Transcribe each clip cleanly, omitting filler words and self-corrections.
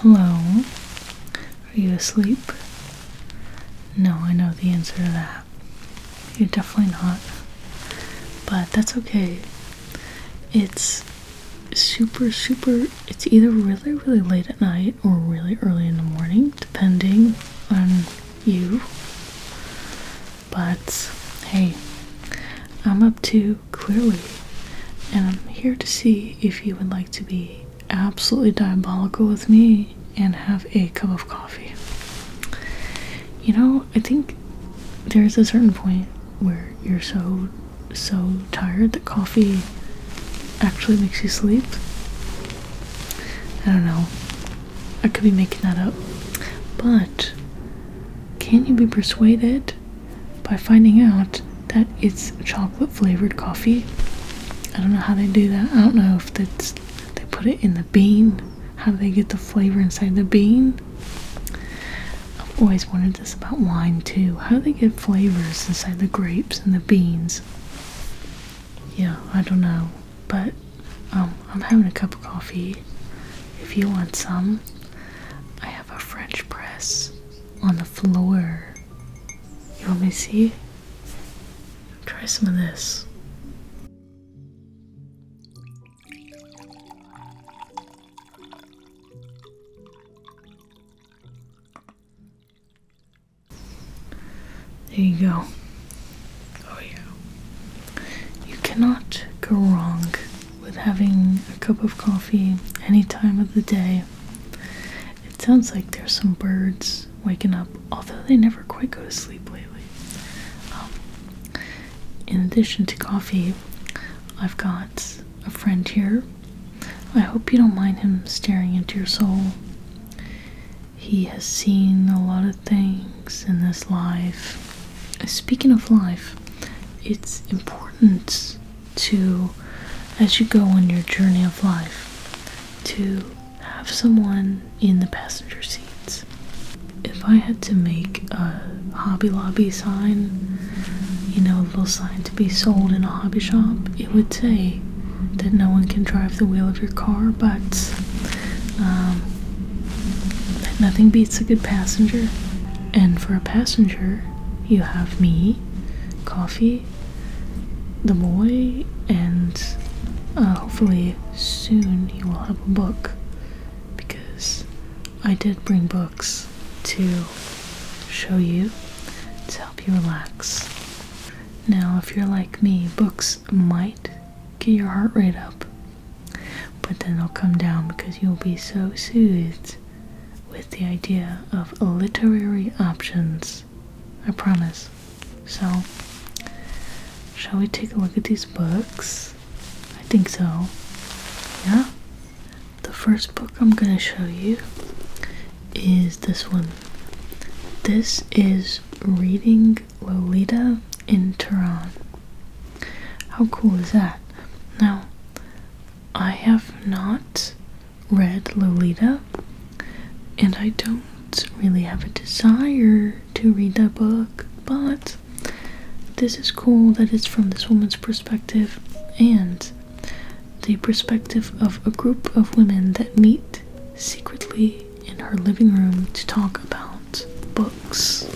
Hello? Are you asleep? No, I know the answer to that. You're definitely not. But that's okay. It's it's either really late at night or really early in the morning, depending on you. But hey, I'm up to clearly, and I'm here to see if you would like to be absolutely diabolical with me and have a cup of coffee. You know, I think there's a certain point where you're so tired that coffee actually makes you sleep. I don't know. I could be making that up. But can you be persuaded by finding out that it's chocolate flavored coffee? I don't know how they do that. I don't know if they put it in the bean. How do they get the flavor inside the bean? I've always wondered this about wine too. How do they get flavors inside the grapes and the beans? Yeah, I don't know. But I'm having a cup of coffee. If you want some, I have a French press on the floor. You want me to see? Try some of this. There you go. Oh yeah. You cannot go wrong with having a cup of coffee any time of the day. It sounds like there's some birds waking up, although they never quite go to sleep lately. In addition to coffee, I've got a friend here. I hope you don't mind him staring into your soul. He has seen a lot of things in this life. Speaking of life, it's important to, as you go on your journey of life, to have someone in the passenger seats. If I had to make a Hobby Lobby sign, a little sign to be sold in a hobby shop, it would say that no one can drive the wheel of your car, but that nothing beats a good passenger. And for a passenger, you have me, coffee, the boy, and hopefully soon you will have a book, because I did bring books to show you to help you relax. Now, if you're like me, books might get your heart rate up, but then they'll come down because you'll be so soothed with the idea of literary options. I promise. So, shall we take a look at these books? I think so. Yeah? The first book I'm gonna show you is this one. This is Reading Lolita in Tehran. How cool is that? Now, I have not read Lolita, and I don't really have a desire to read that book, but this is cool that it's from this woman's perspective and the perspective of a group of women that meet secretly in her living room to talk about books.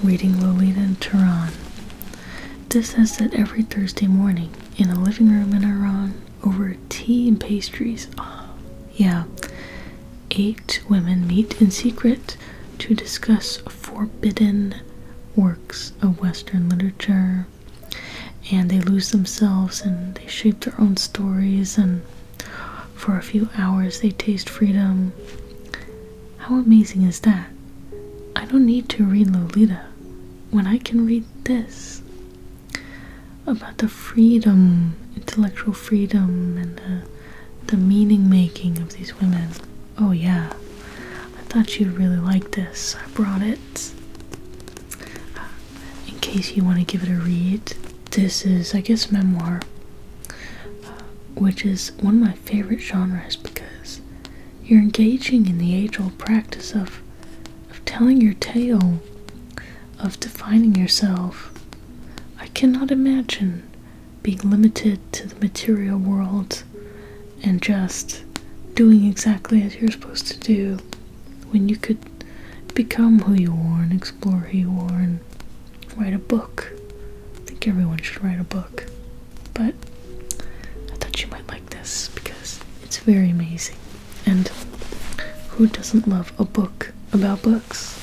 Reading Lolita in Tehran. This says that every Thursday morning in a living room in Iran over tea and pastries. Yeah, 8 women meet in secret to discuss forbidden works of Western literature, and they lose themselves and they shape their own stories, and for a few hours they taste freedom. How amazing is that? I don't need to read Lolita when I can read this about the freedom, intellectual freedom, and the meaning making of these women. Oh yeah, I thought you'd really like this. I brought it in case you want to give it a read. This is, I guess, memoir, which is one of my favorite genres because you're engaging in the age-old practice of telling your tale, of defining yourself. I cannot imagine being limited to the material world and just doing exactly as you're supposed to do, when you could become who you are and explore who you are and write a book. I think everyone should write a book, but I thought you might like this because it's very amazing. And who doesn't love a book about books?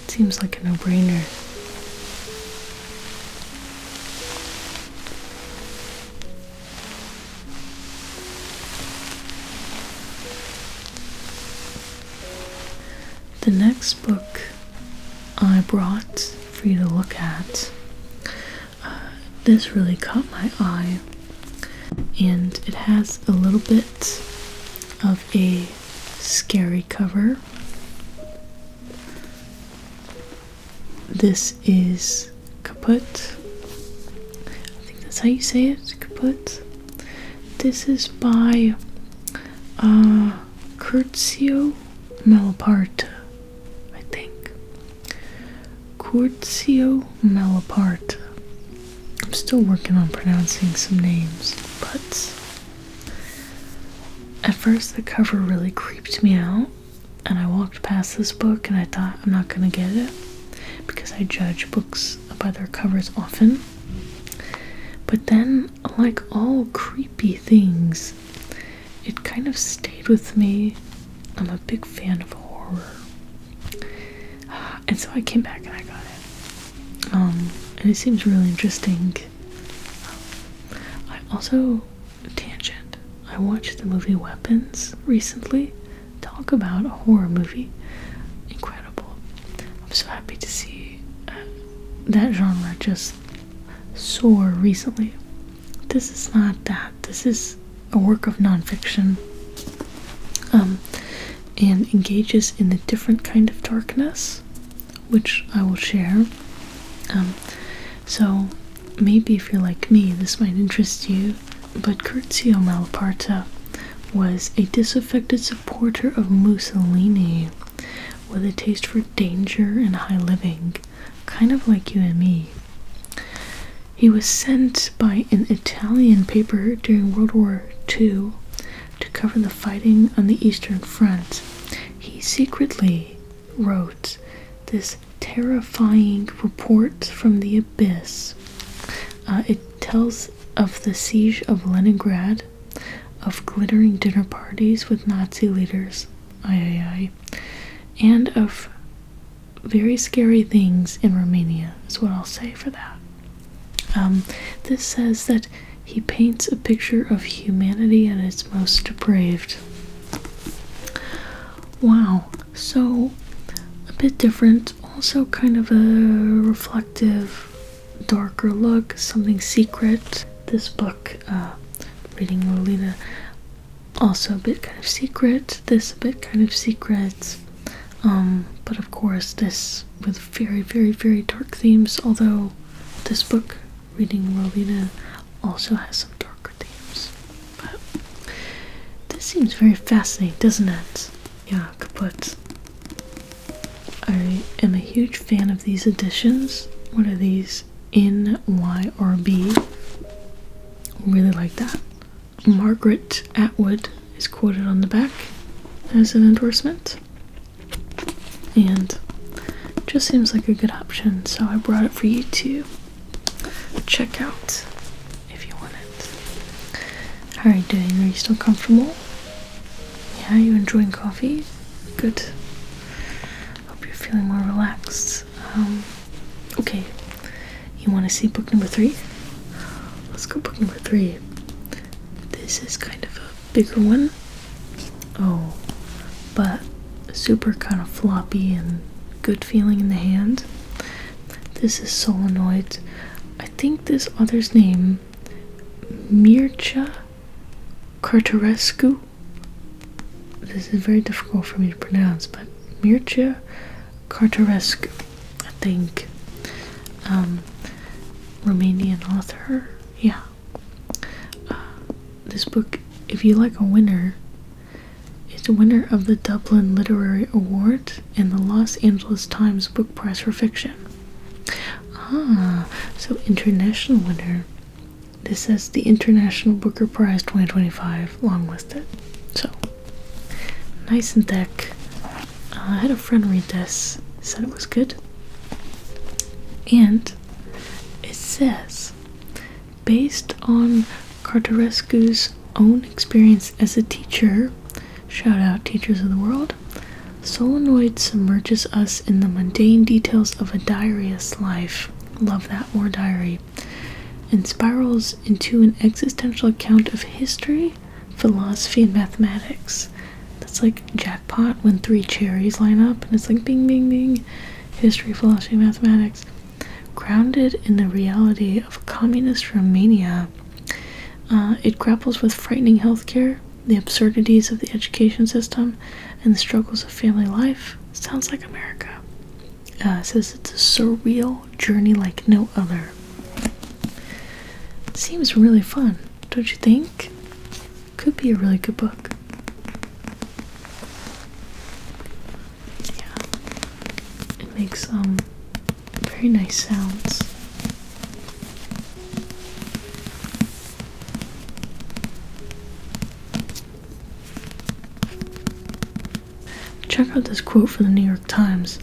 It seems like a no-brainer. The next book I brought for you to look at, this really caught my eye, and it has a little bit of a scary cover. This is Kaputt. I think that's how you say it, Kaputt. This is by Curzio Malaparte. Curzio Malaparte. I'm still working on pronouncing some names, but at first the cover really creeped me out, and I walked past this book and I thought, I'm not gonna get it, because I judge books by their covers often. But then, like all creepy things, it kind of stayed with me. I'm a big fan of horror. And so I came back and I got it. And it seems really interesting. I also, tangent, I watched the movie Weapons recently. Talk about a horror movie. Incredible. I'm so happy to see that genre just soar recently. This is not that. This is a work of nonfiction. And engages in a different kind of darkness, which I will share. So maybe if you're like me, this might interest you, but Curzio Malaparte was a disaffected supporter of Mussolini with a taste for danger and high living, kind of like you and me. He was sent by an Italian paper during World War II to cover the fighting on the Eastern Front. He secretly wrote this terrifying report from the abyss. It tells of the siege of Leningrad, of glittering dinner parties with Nazi leaders, and of very scary things in Romania, is what I'll say for that. This says that he paints a picture of humanity at its most depraved. Wow, so a bit different, also kind of a reflective, darker look, something secret. This book, reading Lolita, also a bit kind of secret, this a bit kind of secret, but of course this with very, very, very dark themes, although this book, reading Lolita, also has some darker themes. But this seems very fascinating, doesn't it? Yeah, Kaputt. I am a huge fan of these editions. What are these? NYRB. Really like that. Margaret Atwood is quoted on the back as an endorsement. And just seems like a good option, so I brought it for you to check out if you want it. How are you doing? Are you still comfortable? Yeah, you enjoying coffee? Good. Hope you're feeling more relaxed. Okay. You want to see book number 3? Let's go book number 3. This is kind of a bigger one. Oh, but super kind of floppy and good feeling in the hand. This is Solenoid. I think this author's name, Mircea Cartarescu. This is very difficult for me to pronounce, but Mircea Cartarescu, I think. Romanian author. Yeah. This book, if you like a winner, it's a winner of the Dublin Literary Award and the Los Angeles Times Book Prize for Fiction. So international winner. this says the International Booker Prize 2025 long listed. So, nice and thick. I had a friend read this, said it was good. And it says, based on Cartarescu's own experience as a teacher, shout out teachers of the world, Solenoid submerges us in the mundane details of a diarist's life. Love that, more diary. And spirals into an existential account of history, philosophy, and mathematics. That's like jackpot when 3 cherries line up and it's like bing, bing, bing. History, philosophy, mathematics. Grounded in the reality of communist Romania, it grapples with frightening healthcare, the absurdities of the education system, and the struggles of family life. Sounds like America. It says it's a surreal journey like no other. Seems really fun, don't you think? Could be a really good book. Yeah. It makes very nice sounds. Check out this quote from the New York Times.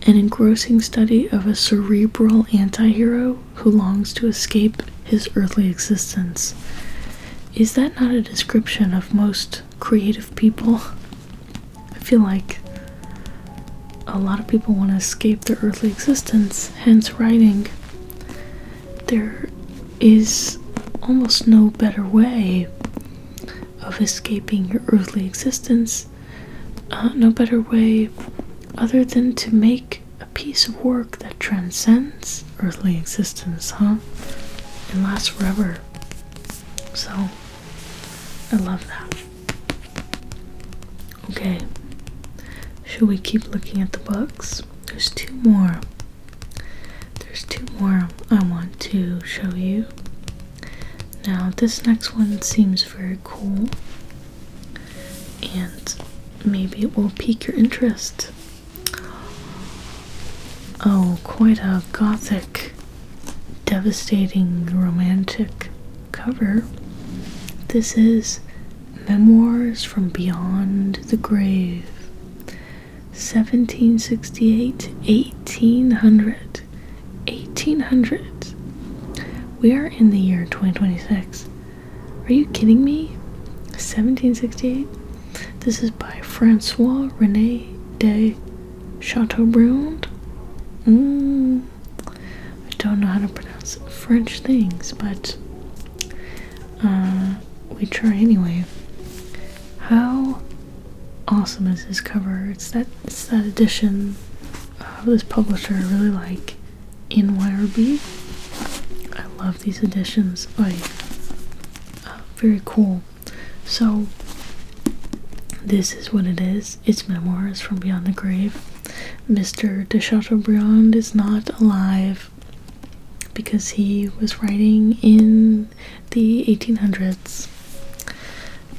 An engrossing study of a cerebral anti-hero who longs to escape his earthly existence. Is that not a description of most creative people? I feel like a lot of people want to escape their earthly existence, hence writing. There is almost no better way of escaping your earthly existence, no better way other than to make a piece of work that transcends earthly existence, and lasts forever. So, I love that. Okay, should we keep looking at the books? There's 2 more. There's 2 more I want to show you. Now, this next one seems very cool, and maybe it will pique your interest. Oh, quite a gothic, devastating, romantic cover. This is Memoirs from Beyond the Grave. 1768 to 1800. 1800. We are in the year 2026. Are you kidding me? 1768? This is by Francois René de Chateaubriand. I don't know how to pronounce French things, but we try anyway. How awesome is this cover? It's that edition of this publisher I really like, NYRB. I love these editions. Very cool. So this is what it is. It's Memoirs from Beyond the Grave. Mr. de Chateaubriand is not alive because he was writing in the 1800s.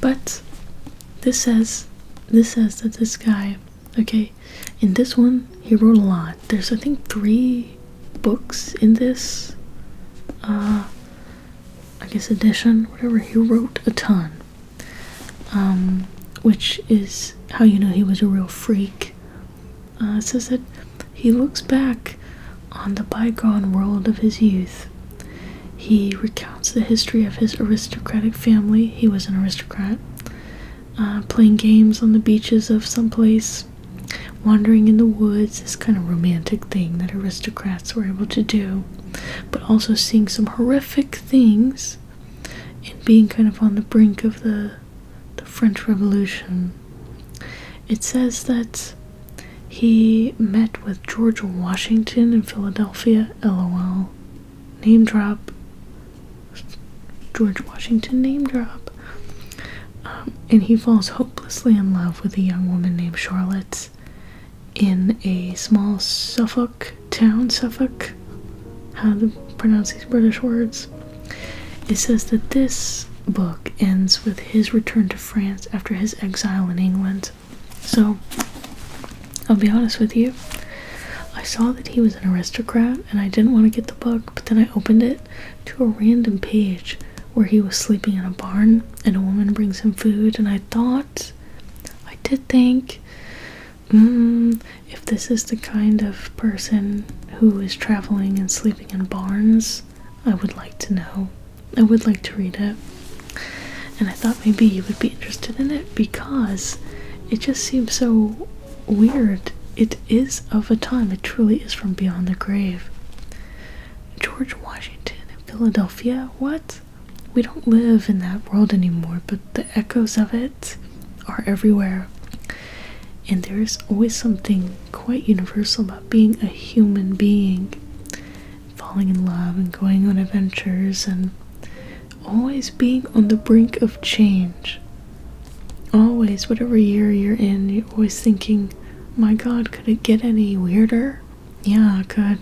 But this says that this guy, okay, in this one he wrote a lot. There's I think 3 books in this I guess edition, whatever. He wrote a ton, which is how you know he was a real freak. It says that he looks back on the bygone world of his youth. He recounts the history of his aristocratic family. He was an aristocrat, playing games on the beaches of some place, wandering in the woods, this kind of romantic thing that aristocrats were able to do, but also seeing some horrific things and being kind of on the brink of the French Revolution. It says that he met with George Washington in Philadelphia, LOL. Name drop. George Washington name drop. And he falls hopelessly in love with a young woman named Charlotte in a small Suffolk town. Suffolk? How to pronounce these British words. It says that this book ends with his return to France after his exile in England. So, I'll be honest with you, I saw that he was an aristocrat and I didn't want to get the book, but then I opened it to a random page where he was sleeping in a barn and a woman brings him food, and I did think, if this is the kind of person who is traveling and sleeping in barns, I would like to know. I would like to read it. And I thought maybe you would be interested in it because it just seems so weird. It is of a time. It truly is from beyond the grave. George Washington in Philadelphia? What? We don't live in that world anymore, but the echoes of it are everywhere. And there is always something quite universal about being a human being, falling in love and going on adventures, and always being on the brink of change. Always, whatever year you're in, you're always thinking, my God, could it get any weirder? Yeah, it could.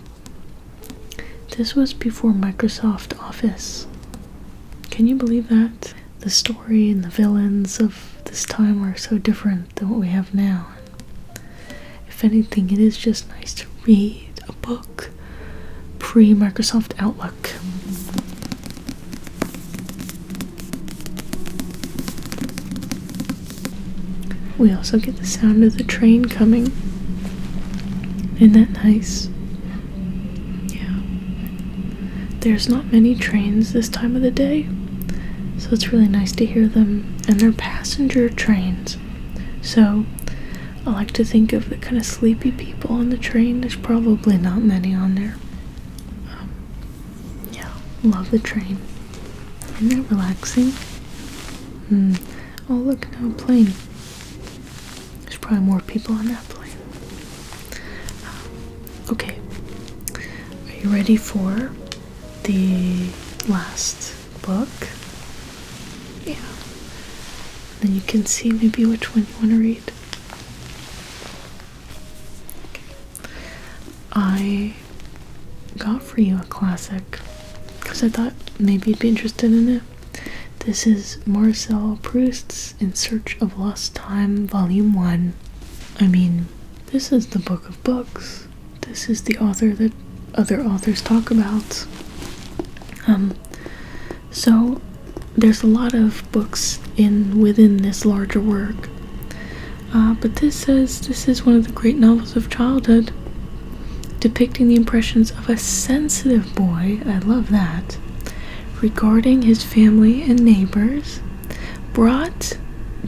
This was before Microsoft Office. Can you believe that? The story and the villains of this time are so different than what we have now. If anything, it is just nice to read a book pre-Microsoft Outlook. We also get the sound of the train coming. Isn't that nice? Yeah. There's not many trains this time of the day, so it's really nice to hear them. And they're passenger trains. So I like to think of the kind of sleepy people on the train. There's probably not many on there. Yeah, love the train. Isn't that relaxing? Oh, look, now a plane. There's probably more people on that plane. Okay. Are you ready for the last book? Yeah. Then you can see maybe which one you want to read. I got for you a classic because I thought maybe you'd be interested in it. This is Marcel Proust's In Search of Lost Time, Volume 1. I mean, this is the book of books. This is the author that other authors talk about. So there's a lot of books within this larger work. But this says this is one of the great novels of childhood, depicting the impressions of a sensitive boy, I love that, regarding his family and neighbors, brought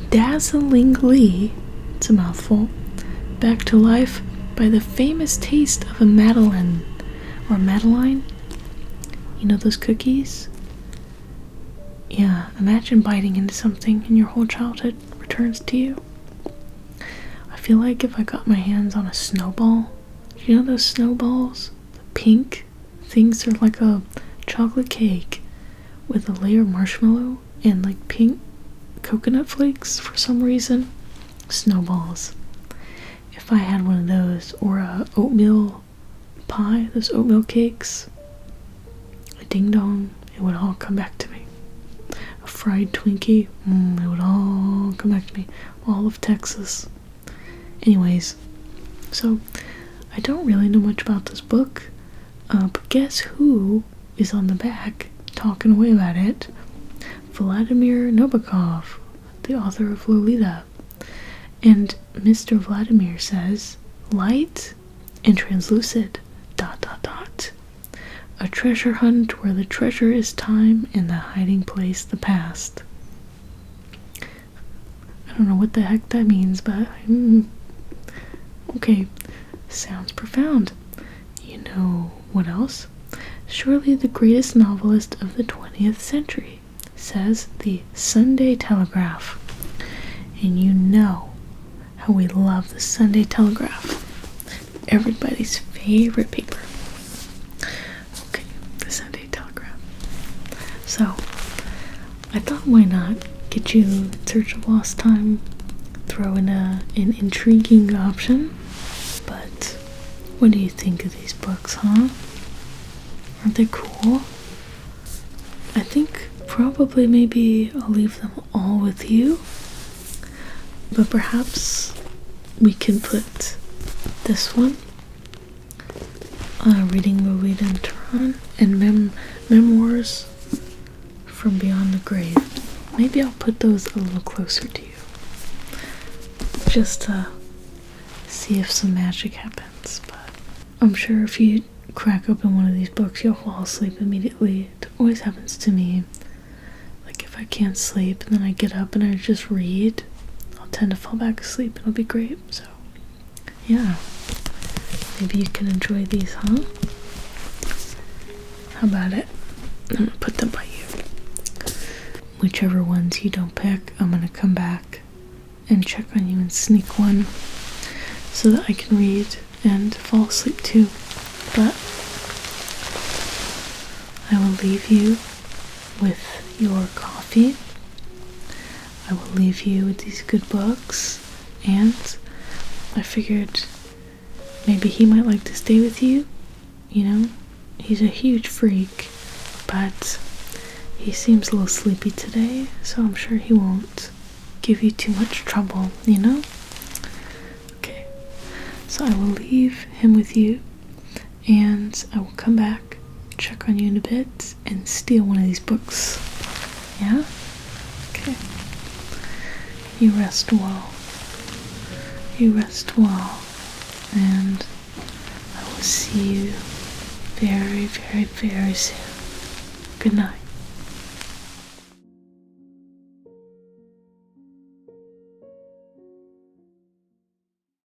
dazzlingly, it's a mouthful, back to life by the famous taste of a Madeleine, or Madeline, you know those cookies? Yeah, imagine biting into something and your whole childhood returns to you. I feel like if I got my hands on a snowball, you know those snowballs? The pink things are like a chocolate cake with a layer of marshmallow and like pink coconut flakes for some reason. Snowballs. If I had one of those, or a oatmeal pie, those oatmeal cakes, a ding dong, it would all come back to me. A fried Twinkie, it would all come back to me. All of Texas. Anyways, so I don't really know much about this book, but guess who is on the back talking away about it? Vladimir Nabokov, the author of Lolita. And Mr. Vladimir says, light and translucid, ... A treasure hunt where the treasure is time and the hiding place the past. I don't know what the heck that means, but okay. Sounds profound. You know what else? Surely the greatest novelist of the 20th century, says the Sunday Telegraph. And you know how we love the Sunday Telegraph. Everybody's favorite paper. Okay, the Sunday Telegraph. So, I thought why not get you In Search of Lost Time, throw in an intriguing option. But what do you think of these books, huh? Aren't they cool? I think probably maybe I'll leave them all with you. But perhaps we can put this one reading Lolita in Tehran and Memoirs from Beyond the Grave. Maybe I'll put those a little closer to you. Just to see if some magic happens. But I'm sure if you crack open one of these books, you'll fall asleep immediately. It always happens to me. Like if I can't sleep and then I get up and I just read, I'll tend to fall back asleep and it'll be great. So, yeah. Maybe you can enjoy these, huh? How about it? I'm gonna put them by you. Whichever ones you don't pick, I'm gonna come back and check on you and sneak one so that I can read and fall asleep too. But I will leave you with your coffee. I will leave you with these good books, and I figured maybe he might like to stay with you. You know, he's a huge freak, but he seems a little sleepy today, so I'm sure he won't give you too much trouble, you know? Okay, so I will leave him with you, and I will come back, check on you in a bit, and steal one of these books. Yeah? Okay. You rest well. You rest well, and I will see you very, very, very soon. Good night.